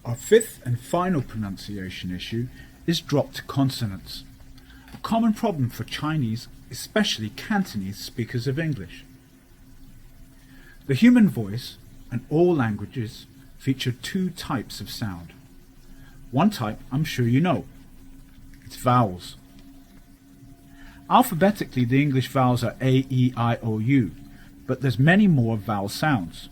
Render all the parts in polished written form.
Our fifth and final pronunciation issue is dropped consonants, a common problem for Chinese, especially Cantonese speakers of English. The human voice and all languages feature two types of sound. One type I'm sure you know. It's vowels. Alphabetically, the English vowels are A, E, I, O, U, but there's many more vowel sounds.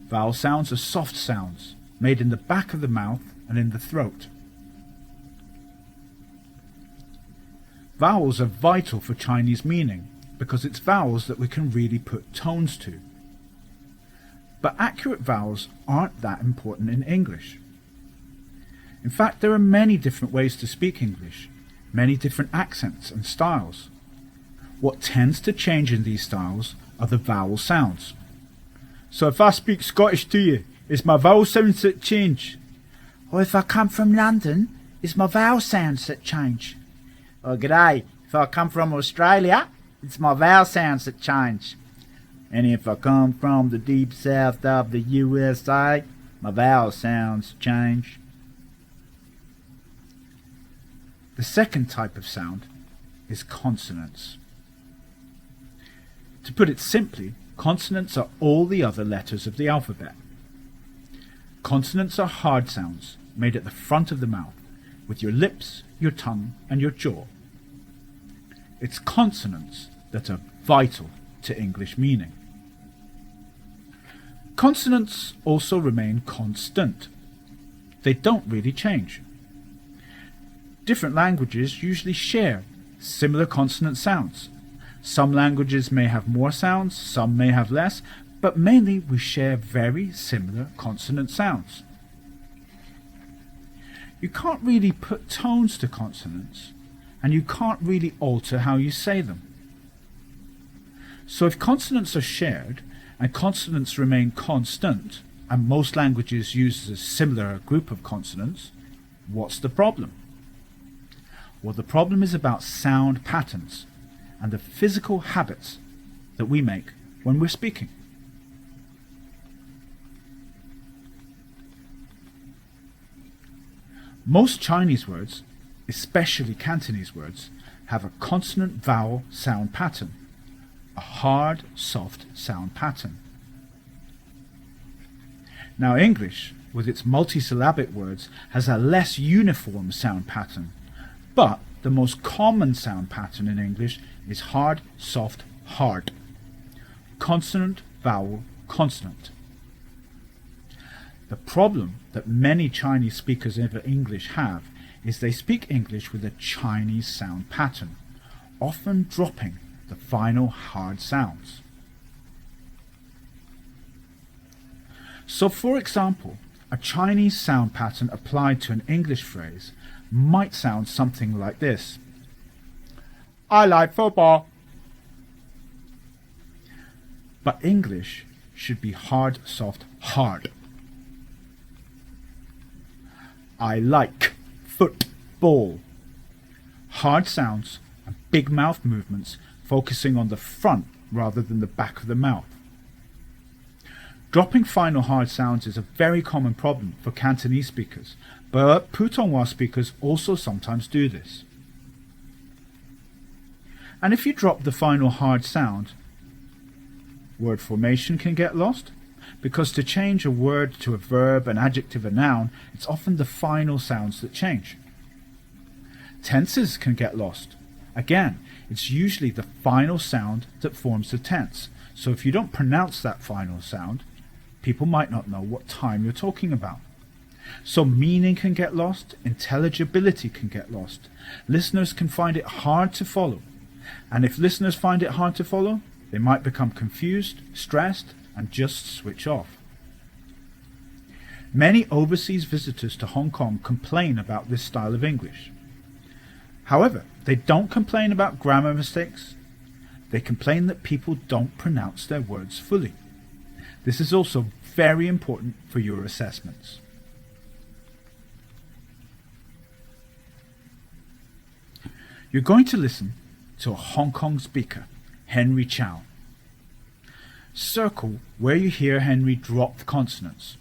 Vowel sounds are soft sounds made in the back of the mouth and in the throat. Vowels are vital for Chinese meaning because it's vowels that we can really put tones to. But accurate vowels aren't that important in English. In fact, there are many different ways to speak English, many different accents and styles. What tends to change in these styles are the vowel sounds. So if I speak Scottish to you, it's my vowel sounds that change. Or if I come from London, it's my vowel sounds that change. Or g'day, if I come from Australia, it's my vowel sounds that change. And if I come from the deep south of the USA, my vowel sounds change. The second type of sound is consonants. To put it simply, consonants are all the other letters of the alphabet. Consonants are hard sounds made at the front of the mouth, with your lips, your tongue, and your jaw. It's consonants that are vital to English meaning. Consonants also remain constant. They don't really change. Different languages usually share similar consonant sounds. Some languages may have more sounds, some may have less, but mainly we share very similar consonant sounds. You can't really put tones to consonants, and you can't really alter how you say them. So if consonants are shared, and consonants remain constant, and most languages use a similar group of consonants, what's the problem? Well, the problem is about sound patterns and the physical habits that we make when we're speaking. Most Chinese words, especially Cantonese words, have a consonant-vowel sound pattern, a hard, soft sound pattern. Now English, with its multisyllabic words, has a less uniform sound pattern, but the most common sound pattern in English is hard, soft, hard. Consonant, vowel, consonant. The problem that many Chinese speakers of English have is they speak English with a Chinese sound pattern, often dropping the final hard sounds. So for example, a Chinese sound pattern applied to an English phrase might sound something like this. I like football. But English should be hard, soft, hard. I like football. Hard sounds and big mouth movements focusing on the front rather than the back of the mouth. Dropping final hard sounds is a very common problem for Cantonese speakers, but Putonghua speakers also sometimes do this. And if you drop the final hard sound, word formation can get lost, because to change a word to a verb, an adjective, a noun, it's often the final sounds that change. Tenses can get lost. Again, it's usually the final sound that forms the tense, so if you don't pronounce that final sound, people might not know what time you're talking about. So meaning can get lost, intelligibility can get lost. Listeners can find it hard to follow. And if listeners find it hard to follow, they might become confused, stressed, and just switch off. Many overseas visitors to Hong Kong complain about this style of English. However, they don't complain about grammar mistakes. They complain that people don't pronounce their words fully. This is also very important for your assessments. You're going to listen to a Hong Kong speaker, Henry Chow. Circle where you hear Henry drop the consonants.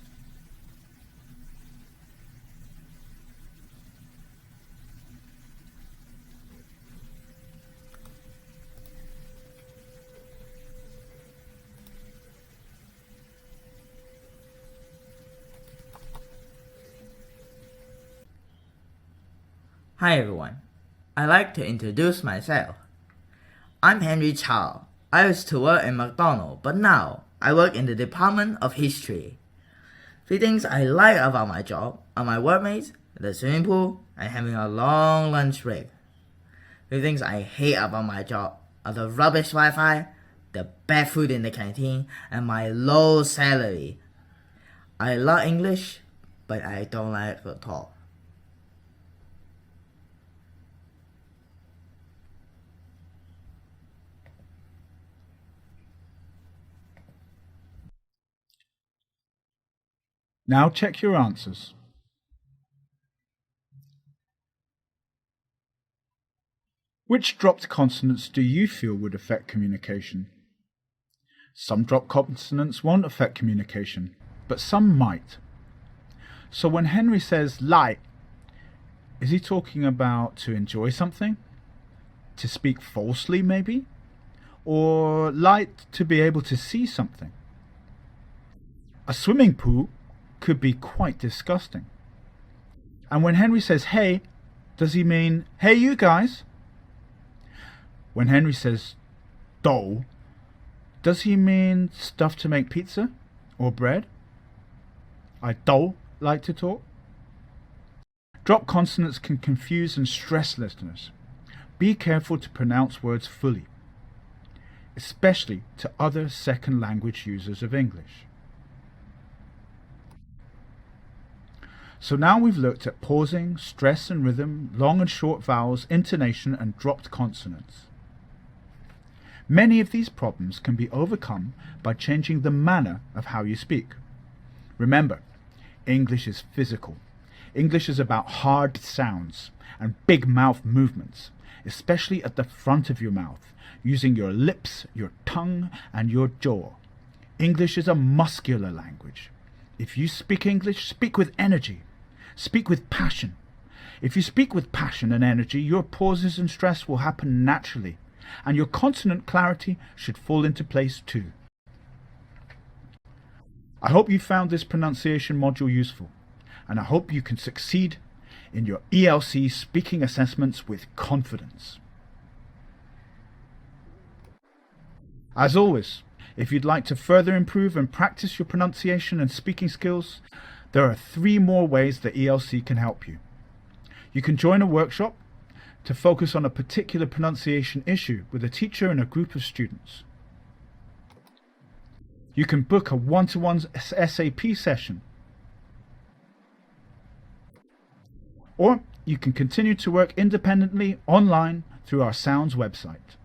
Hi everyone. I'd like to introduce myself. I'm Henry Chow. I used to work in McDonald's, but now I work in the Department of History. Three things I like about my job are my workmates, the swimming pool, and having a long lunch break. Three things I hate about my job are the rubbish Wi-Fi, the bad food in the canteen, and my low salary. I love English, but I don't like to talk. Now check your answers. Which dropped consonants do you feel would affect communication? Some dropped consonants won't affect communication, but some might. So when Henry says like, is he talking about to enjoy something? To speak falsely, maybe? Or light to be able to see something? A swimming pool could be quite disgusting. And when Henry says hey, does he mean hey you guys? When Henry says dough, does he mean stuff to make pizza or bread? I don't like to talk. Drop consonants can confuse and stress listeners. Be careful to pronounce words fully, especially to other second language users of English. So now we've looked at pausing, stress and rhythm, long and short vowels, intonation and dropped consonants. Many of these problems can be overcome by changing the manner of how you speak. Remember, English is physical. English is about hard sounds and big mouth movements, especially at the front of your mouth, using your lips, your tongue and your jaw. English is a muscular language. If you speak English, speak with energy. Speak with passion. If you speak with passion and energy, your pauses and stress will happen naturally, and your consonant clarity should fall into place too. I hope you found this pronunciation module useful, and I hope you can succeed in your ELC speaking assessments with confidence. As always, if you'd like to further improve and practice your pronunciation and speaking skills, there are 3 more ways that ELC can help you. You can join a workshop to focus on a particular pronunciation issue with a teacher and a group of students. You can book a one-to-one SAP session. Or you can continue to work independently online through our Sounds website.